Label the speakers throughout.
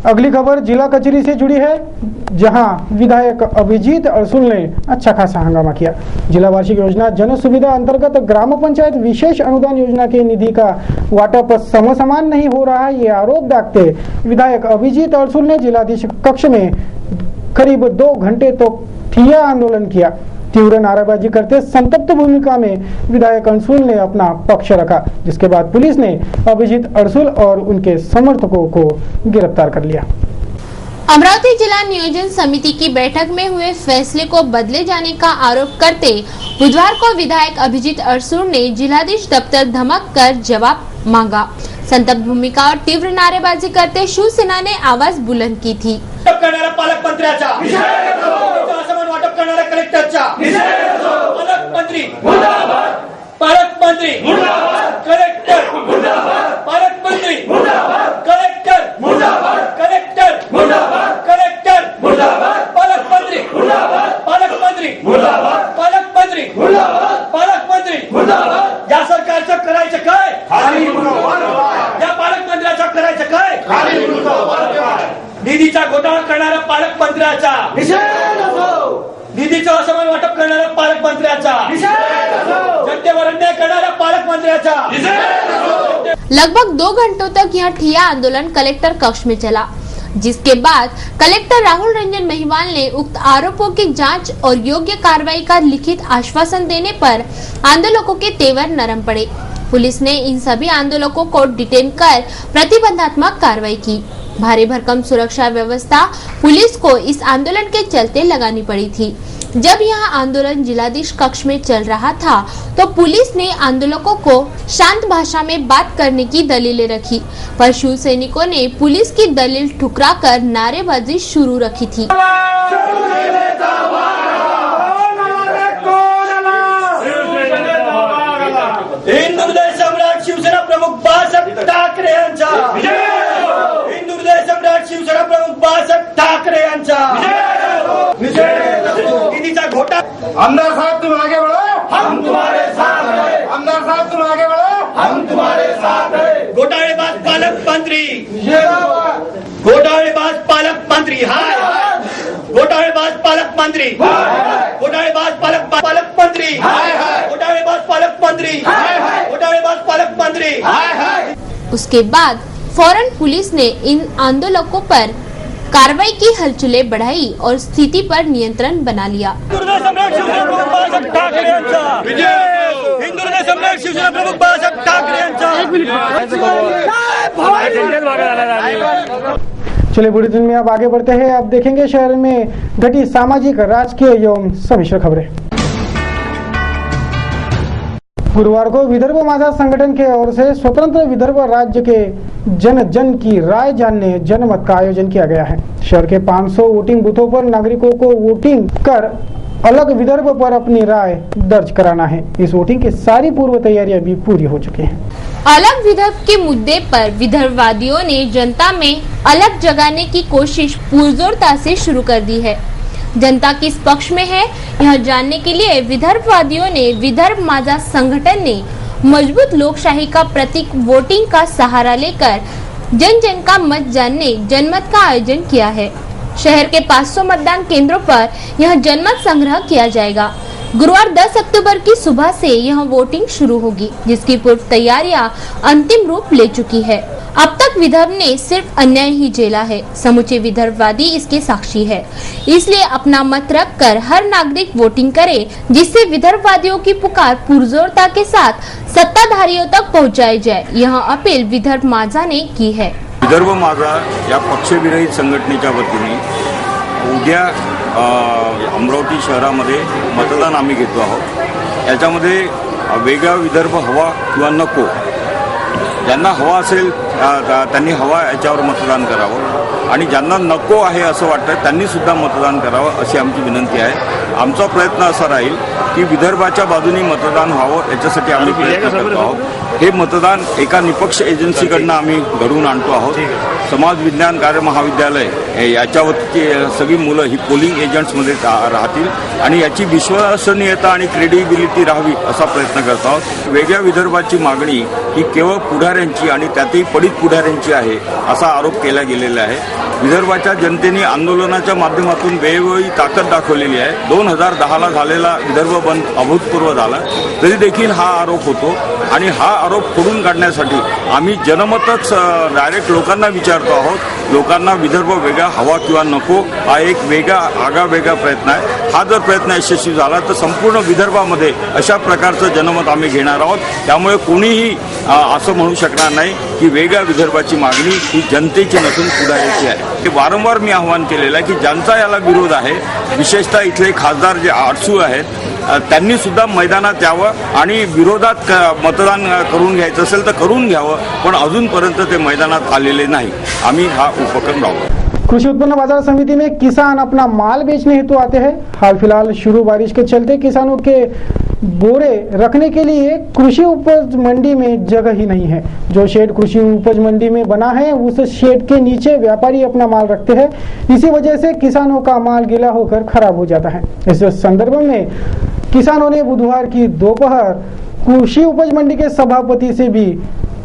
Speaker 1: अगली खबर जिला कचहरी से जुड़ी है, जहां विधायक अभिजीत अड़सुल ने अच्छा खासा हंगामा किया। जिला वार्षिक योजना जन सुविधा अंतर्गत ग्राम पंचायत विशेष अनुदान योजना के निधि का वाटप समसमान नहीं हो रहा है, ये आरोप दागते विधायक अभिजीत अड़सुल ने जिलाधीश कक्ष में करीब 2 घंटे तक ठिया आंदोलन किया। तीव्र नारेबाजी करते संतप्त भूमिका में विधायक अड़सुल ने अपना पक्ष रखा, जिसके बाद पुलिस ने अभिजीत अड़सुल और उनके समर्थकों को गिरफ्तार कर लिया।
Speaker 2: अमरावती जिला नियोजन समिति की बैठक में हुए फैसले को बदले जाने का आरोप करते बुधवार को विधायक अभिजीत अड़सुल ने जिलाधीश दफ्तर धमक कर जवाब मांगा। संतप्त भूमिका और तीव्र नारेबाजी करते शिवसेना ने आवाज बुलंद की थी।
Speaker 3: पालकमंत्र्याचा असमान वाटप करणाऱ्या कलेक्टरचा पालकमंत्री मुर्दाबाद, पालकमंत्री मुर्दाबाद, कलेक्टर मुर्दाबाद, पालकमंत्री मुर्दाबाद, कलेक्टर मुर्दाबाद, कलेक्टर मुर्दाबाद, कलेक्टर मुर्दाबाद, पालकमंत्री मुर्दाबाद, पालकमंत्री मुर्दाबाद, पालकमंत्री मुर्दाबाद, पालकमंत्री मुर्दाबाद। या सरकारचं करायचं काय? खाली मुर्दाबाद। या पालकमंत्र्याचं करायचं काय? खाली मुर्दाबाद। निधीचा घोटाळा करणाऱ्या पालकमंत्र्याचा निषेध असो, निधीचं असमान वाटप करणाऱ्या पालकमंत्र्याचा निषेध असो, जनतेवर अन्याय करणाऱ्या पालकमंत्र्याचा निषेध असो।
Speaker 2: लगभग 2 घंटों तक यह ठिया आंदोलन कलेक्टर कक्ष में चला, जिसके बाद कलेक्टर राहुल रंजन महिवाल ने उक्त आरोपों की जांच और योग्य कार्रवाई का लिखित आश्वासन देने पर आंदोलकों के तेवर नरम पड़े। पुलिस ने इन सभी आंदोलकों को डिटेन कर प्रतिबंधात्मक कार्रवाई की। भारी भरकम सुरक्षा व्यवस्था पुलिस को इस आंदोलन के चलते लगानी पड़ी थी। जब यह आंदोलन जिलाधीश कक्ष में चल रहा था तो पुलिस ने आंदोलकों को शांत भाषा में बात करने की दलीलें रखी, पर शिव सैनिकों ने पुलिस की दलील ठुकराकर नारेबाजी शुरू रखी थी।
Speaker 3: हिंदू हृदय सम्राट शिवसेना प्रमुख बाळासाहेब ठाकरे यांचा हिंदू हृदय सम्राट शिवसेना प्रमुख बाळासाहेब ठाकरे यांचा निधीचा घोटाळा।
Speaker 4: आमदार साहब तुम आगे बढ़ो, हम तुम्हारे साथ हैं। आमदार साहब तुम आगे बढ़ो, हम तुम्हारे साथ हैं।
Speaker 3: घोटाळेबाज पालकमंत्री, घोटाळेबाज पालकमंत्री, हाय घोटाळेबाज पालकमंत्री, घोटाळेबाज पालकमंत्री, घोटाळेबाज पालकमंत्री, घोटाळेबाज पालकमंत्री।
Speaker 2: उसके बाद फौरन पुलिस ने इन आंदोलकों पर कार्रवाई की हलचलें बढ़ाई और स्थिति पर नियंत्रण बना लिया।
Speaker 3: हिंदू हृदय सम्राट शिवसेना प्रमुख बाळासाहेब ठाकरे यांचा विजय। हिंदू हृदय सम्राट शिवसेना प्रमुख बाळासाहेब ठाकरे यांचा।
Speaker 1: चलिए बुलेटिन में अब आगे बढ़ते हैं। अब देखेंगे शहर में घटी सामाजिक, राजकीय एवं समिश्र खबरें। गुरुवार को विदर्भ माझा संगठन के ओर से स्वतंत्र विदर्भ राज्य के जन जन की राय जानने जनमत का आयोजन किया गया है। शहर के 500 वोटिंग बूथों पर नागरिकों को वोटिंग कर अलग विदर्भ पर अपनी राय दर्ज कराना है। इस वोटिंग की सारी पूर्व तैयारियां भी पूरी हो चुकी हैं।
Speaker 2: अलग विदर्भ के मुद्दे पर विदर्भवादियों ने जनता में अलग जगाने की कोशिश पुरजोरता से शुरू कर दी है। जनता किस पक्ष में है, यह जानने के लिए विदर्भवादियों ने विदर्भ माझा संगठन ने मजबूत लोकशाही का प्रतीक वोटिंग का सहारा लेकर जन जन का मत जानने जनमत का आयोजन किया है। शहर के 500 मतदान केंद्रों पर यह जनमत संग्रह किया जाएगा। गुरुवार 10 अक्टूबर की सुबह से यह वोटिंग शुरू होगी, जिसकी पूर्व तैयारियां अंतिम रूप ले चुकी है। अब तक विदर्भ ने सिर्फ अन्याय ही झेला है, समूचे विदर्भवादी इसके साक्षी है। इसलिए अपना मत रख कर हर नागरिक वोटिंग करे, जिससे विदर्भवादियों की पुकार पुरजोरता के साथ सत्ताधारियों तक पहुंचाई जाए। यह अपील विदर्भ माझा ने की है।
Speaker 5: विदर्भ माझा या पक्षविरहित संघटनेच्या वतीने उद्या अमरावती शहरामध्ये मतदान आम्ही घेतो आहोत। याच्यामध्ये वेगळा विदर्भ हवा किंवा नको, ज्यांना हवा असेल त्यांनी हवा याच्यावर मतदान करावं आणि ज्यांना नको आहे असं वाटतं त्यांनी सुद्धा मतदान करावं अशी आमची विनंती आहे। आमचा प्रयत्न असा राहील की विदर्भाच्या बाजूने मतदान व्हावं, याच्यासाठी आम्ही प्रयत्न करतो आहोत। हे मतदान एका निपक्ष एजन्सीकडनं आम्ही घडवून आणतो आहोत। समाज विज्ञान कार्य महाविद्यालय याच्यावरची सगळी मुलं ही पोलिंग एजंट्समध्ये राहतील आणि याची विश्वसनीयता आणि क्रेडिबिलिटी राहावी असा प्रयत्न करत आहोत। वेगळ्या विदर्भाची मागणी ही केवळ पुढाऱ्यांची आणि त्यातही त्वरित पुढाऱ्यांची आहे असा आरोप केला गेलेला आहे. विदर्भाच्या जनतेने आंदोलनाच्या माध्यमातून वेळोवेळी ताकद दाखवलेली आहे. 2010ला झालेला विदर्भ बंद अभूतपूर्व झाला, तरी देखील हा आरोप होतो आणि हा आरोप खोडून काढण्यासाठी आम्ही जनमतच डायरेक्ट लोकांना विचारतो आहोत. लोकांना विदर्भ वेगळा हवा किंवा नको हा एक वेगळा आगळावेगळा प्रयत्न आहे. हा जर प्रयत्न यशस्वी झाला तर संपूर्ण विदर्भामध्ये अशा प्रकारचं जनमत आम्ही घेणार आहोत. त्यामुळे कोणीही असं म्हणू शकणार नाही की वेगळ्या विदर्भाची मागणी ही जनतेची नसून पुढाऱ्याची आहे. हे वारंवार मी आवाहन केलेलं आहे की ज्यांचा याला विरोध आहे, विशेषतः इथले खासदार जे आडसू आहेत, त्यांनी सुद्धा मैदानात यावं आणि विरोधात मतदान करून घ्यायचं असेल तर करून घ्यावं, पण अजूनपर्यंत ते मैदानात आलेले नाही. आम्ही हा उपक्रम राबवू.
Speaker 1: कृषि उत्पन्न बाजार समिति में किसान अपना माल बेचने हेतु आते हैं. हाल फिलहाल शुरू बारिश के चलते किसानों के बोरे रखने के लिए कृषि उपज मंडी में जगह ही नहीं है. जो शेड कृषि उपज मंडी में बना है उस शेड के नीचे व्यापारी अपना माल रखते हैं. इसी वजह से किसानों का माल गीला होकर खराब हो जाता है. इस संदर्भ में किसानों ने बुधवार की दोपहर कृषि उपज मंडी के सभापति से भी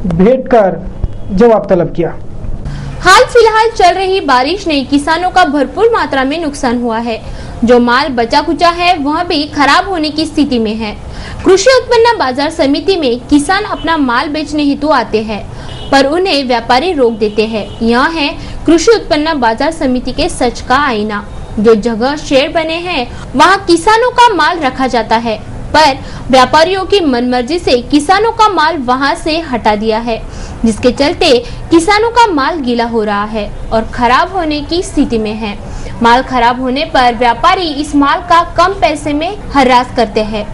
Speaker 1: भेंट कर जवाब तलब किया.
Speaker 2: हाल फिलहाल चल रही बारिश ने किसानों का भरपूर मात्रा में नुकसान हुआ है. जो माल बचा कुचा है वह भी खराब होने की स्थिति में है. कृषि उत्पन्न बाजार समिति में किसान अपना माल बेचने हेतु आते हैं, पर उन्हें व्यापारी रोक देते हैं. यह है कृषि उत्पन्न बाजार समिति के सच का आईना. जो जगह शेड बने हैं वहाँ किसानों का माल रखा जाता है, पर व्यापारियों की मनमर्जी से किसानों का माल वहां से हटा दिया है, जिसके चलते किसानों का माल गीला हो रहा है और खराब होने की स्थिति में है. माल खराब होने पर व्यापारी इस माल का कम पैसे में हरास करते हैं.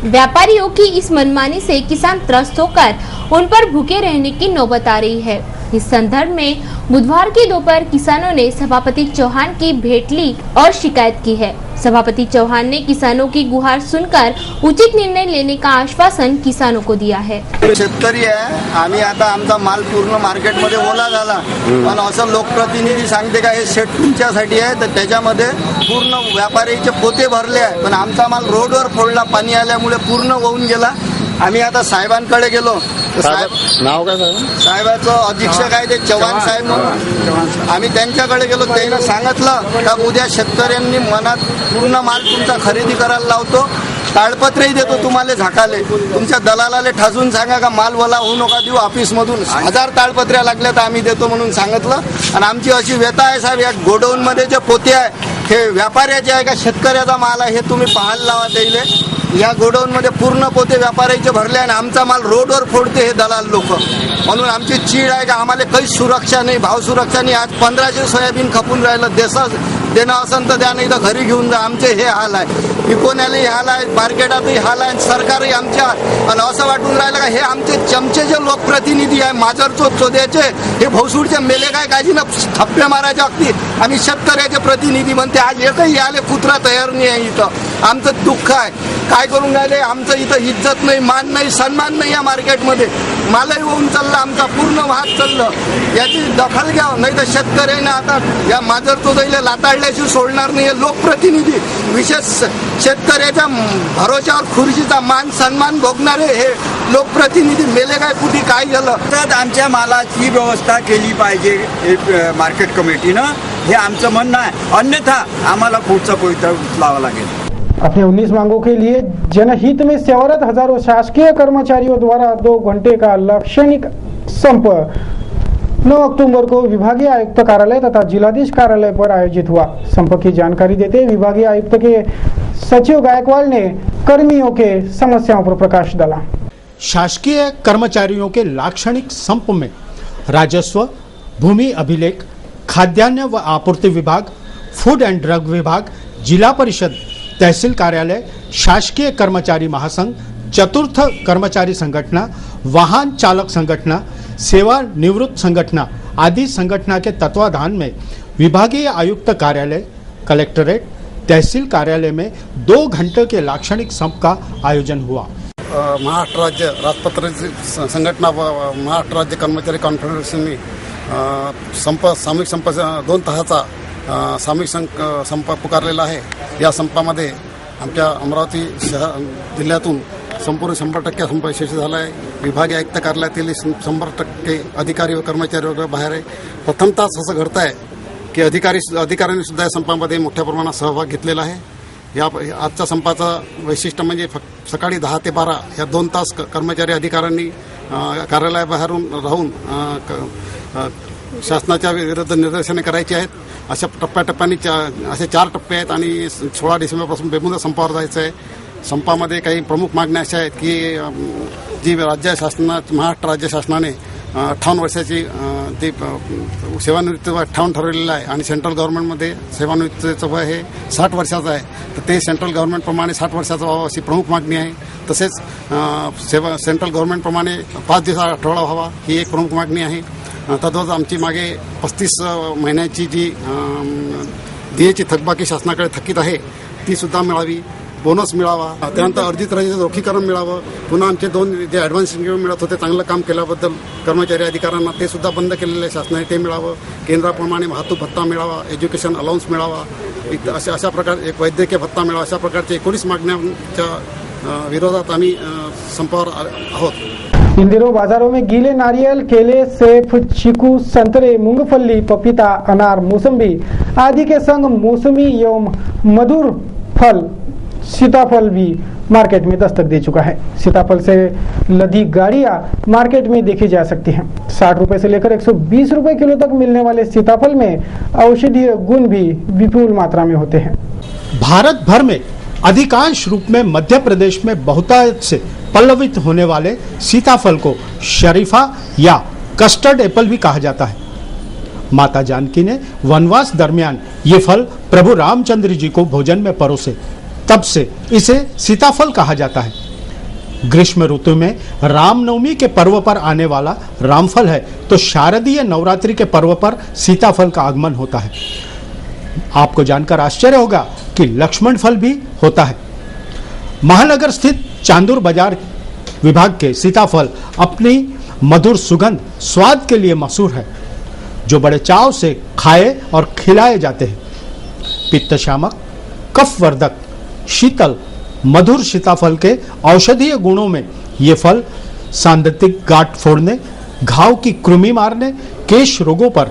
Speaker 2: व्यापारियों की इस मनमानी से किसान त्रस्त होकर उन पर भूखे रहने की नौबत आ रही है. इस संदर्भ में बुधवार की दोपहर किसानों ने सभापति चौहान की भेंट ली और शिकायत की है. सभापति चौहान ने किसानों की गुहार सुनकर उचित निर्णय लेने का आश्वासन किसानों को दिया है.
Speaker 6: शेतकरी आहे, आम्ही आता आमचा माल पूर्ण मार्केटमध्ये ओला झाला, पण असं लोकप्रतिनिधी सांगते का हे शेड तुमच्यासाठी आहे, तर त्याच्यामध्ये पूर्ण व्यापाऱ्याचे पोते भरले आहे, पण आमचा माल रोडवर फोडला. पाणी आल्यामुळे पूर्ण वाहून गेला. आम्ही आता साहेबांकडे गेलो.
Speaker 4: नाव काय साहेब?
Speaker 6: साहेबाचं अधीक्षक आहे ते चव्हाण साहेब म्हणून. आम्ही त्यांच्याकडे गेलो. त्यांनी सांगितलं का उद्या शेतकऱ्यांनी मनात पूर्ण माल तुमचा खरेदी करायला लावतो, ताळपत्रही देतो तुम्हाला झाकाले. तुमच्या दलालाले ठासून सांगा का माल वला होऊ नका देऊ. ऑफिसमधून 1000 ताळपत्र्या लागल्या तर आम्ही देतो म्हणून सांगितलं. आणि आमची अशी व्यथा आहे साहेब, या गोडाऊनमध्ये जे पोते आहे हे व्यापाऱ्याचे आहे का शेतकऱ्याचा माल आहे हे तुम्ही पाहायला लावा. द्यायले या गोडाऊनमध्ये पूर्ण पोते व्यापाऱ्याचे भरले आणि आमचा माल रोडवर फोडते हे दलाल लोक. म्हणून आमची चीड आहे का आम्हाला काहीच सुरक्षा नाही, भाव सुरक्षा नाही. आज 1500 सोयाबीन खपून राहिलं. देणं असेल तर द्या, नाही तर घरी घेऊन जा. आमचे हे हाल आहे. विकोण्यालाही हाल आहे, मार्केटातही हाल आहे, सरकारही आमच्या. आणि असं वाटून राहिलं का हे आमचे चमचे जे लोकप्रतिनिधी आहे माजरचो चोद्याचे हे भोसूडचे मेले काय काळजीनं थप्पे मारायच्या अगदी आम्ही शेतकऱ्याचे प्रतिनिधी म्हणते. आज एकही याले कुत्रा तयार नाही आहे. इथं आमचं दुःख आहे. काय करून राहिले, आमचं इथं इज्जत नाही, मान नाही, सन्मान नाही. या मार्केटमध्ये मालही होऊन चाललं, आमचा पूर्ण वाहत चाललं. याची दखल घ्यावं, नाही तर शेतकऱ्यांना आता या माजर चोदाईला लाताडल्याशी सोडणार नाही. लोकप्रतिनिधी विशेष शेतकऱ्याच्या भरोशावर खुर्चीचा मान सन्मान भोगणारे हे लोकप्रतिनिधी मेले काय कुठे काय झालं
Speaker 7: तर आमच्या मालाची व्यवस्था केली पाहिजे मार्केट कमिटीनं, हे आमचं म्हणणं आहे. अन्यथा आम्हाला पुढचा पवित्रा उचलावा लागेल.
Speaker 1: अपने 19 मांगों के लिए जनहित में सेवारत हजारों शासकीय कर्मचारियों द्वारा 2 घंटे का लाक्षणिक संप 9 अक्टूबर को विभागीय आयुक्त कार्यालय तथा जिलाधीश कार्यालय पर आयोजित हुआ. संप की जानकारी देते विभागीय आयुक्त के सचिव गायकवाड़ ने कर्मियों के समस्याओं पर प्रकाश डाला.
Speaker 8: शासकीय कर्मचारियों के लाक्षणिक संप में राजस्व, भूमि अभिलेख, खाद्यान्न व आपूर्ति विभाग, फूड एंड ड्रग विभाग, जिला परिषद, तहसील कार्यालय, शासकीय कर्मचारी महासंघ, चतुर्थ कर्मचारी संगठना, वाहन चालक संगठना, सेवानिवृत्त संगठना आदि संगठना के तत्वाधान में विभागीय आयुक्त कार्यालय, कलेक्टरेट, तहसील कार्यालय में 2 घंटे के लाक्षणिक संप का आयोजन हुआ.
Speaker 9: महाराष्ट्र राज्य राजपत्र संघटना व महाराष्ट्र राज्य कर्मचारी कॉन्फेडरेशनने सामूहिक संप 2 तासाचा सामूहिक संप पुकारलेला आहे. या संपामध्ये आमच्या अमरावती जिल्ह्यातून संपूर्ण 100% संप यशस्वी झाला आहे. विभागीय आयुक्त कार्यालयातील 100% अधिकारी व कर्मचारी वगैरे बाहेर आहे. प्रथमतःच असं घडत आहे की अधिकाऱ्यांनी सुद्धा या संपामध्ये मोठ्या प्रमाणात सहभाग घेतलेला आहे. या आजच्या संपाचं वैशिष्ट्य म्हणजे सकाळी 10 ते 12 या 2 तास कर्मचारी अधिकाऱ्यांनी कार्यालयाबाहेरून राहून शासनाच्या विरुद्ध निदर्शने करायची आहेत. अशा टप्प्याटप्प्याने असे 4 टप्पे आहेत आणि 16 डिसेंबरपासून बेमुदत संपावर जायचं आहे. संपामध्ये काही प्रमुख मागण्या अशा आहेत की जी महाराष्ट्र राज्य शासनाने 58 वर्षाची ती सेवानिवृत्ती 58 ठरवलेलं आहे आणि सेंट्रल गव्हर्नमेंटमध्ये सेवानिवृत्तीचं वय हे 60 वर्षाचं आहे. तर ते सेंट्रल गव्हर्नमेंटप्रमाणे 60 वर्षाचं व्हावं अशी प्रमुख मागणी आहे. तसेच सेंट्रल गव्हर्नमेंटप्रमाणे 5 दिवसाचा आठवडा व्हावा ही एक प्रमुख मागणी आहे. तद्वत आमची मागे 35 महिन्याची जी डीएची थकबाकी शासनाकडे थकीत आहे ती सुद्धा मिळावी. बोनस मिळावा. त्यानंतर अर्जित रजेचं रोखीकरण मिळावं. पुन्हा आमचे 2 जे ॲडव्हान्स इन्क्रिमेंट मिळत होते चांगलं काम केल्याबद्दल कर्मचारी अधिकाऱ्यांना ते सुद्धा बंद केलेलं आहे शासनाने, ते मिळावं. केंद्राप्रमाणे वाहतूक भत्ता मिळावा. एज्युकेशन अलाउन्स मिळावा. अशा प्रकारे एक वैद्यकीय भत्ता मिळावा. अशा प्रकारचे 19 मागण्यांच्या विरोधात आम्ही संपावर आहोत.
Speaker 1: इन दिनों बाजारों में गीले नारियल, केले, सेब, चीकू, संतरे, मूंगफली, पपीता, अनार, मौसम्बी आदि के संग मौसमी एवं मधुर फल सीताफल भी मार्केट में दस्तक दे चुका है. सीताफल से लदी गाड़ियां मार्केट में देखी जा सकती हैं. 60 रुपए से लेकर 120 रुपए किलो तक मिलने वाले सीताफल में औषधीय गुण भी विपुल मात्रा में होते हैं.
Speaker 8: भारत भर में अधिकांश रूप में मध्य प्रदेश में बहुतायत से पल्लवित होने वाले सीताफल को शरीफा या कस्टर्ड एप्पल भी कहा जाता है. माता जानकी ने वनवास दरमियान ये फल प्रभु रामचंद्र जी को भोजन में परोसे, तब से इसे सीताफल कहा जाता है. ग्रीष्म ऋतु में रामनवमी के पर्व पर आने वाला रामफल है तो शारदीय नवरात्रि के पर्व पर सीताफल का आगमन होता है. आपको जानकर आश्चर्य होगा कि लक्ष्मण फल भी होता है. महानगर स्थित चांदूर बाजार विभाग के सीताफल अपनी मधुर सुगंध स्वाद के लिए मशहूर है, जो बड़े चाव से खाए और खिलाए जाते हैं. पित्तशामक, कफवर्धक, शीतल, मधुर सीताफल के औषधीय गुणों में ये फल सांदतिक गांठ फोड़ने, घाव की कृमि मारने, केश रोगों पर,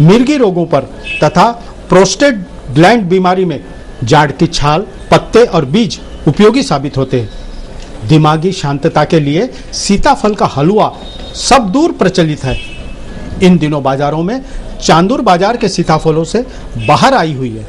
Speaker 8: मिर्गी रोगों पर तथा प्रोस्टेट ग्लैंड बीमारी में जाड़ की छाल, पत्ते और बीज उपयोगी साबित होते हैं. दिमागी शांतता के लिए सीताफल का हलवा सब दूर प्रचलित है. इन दिनों बाजारों में चांदूर बाजार के सीताफलों से बाहर आई हुई है.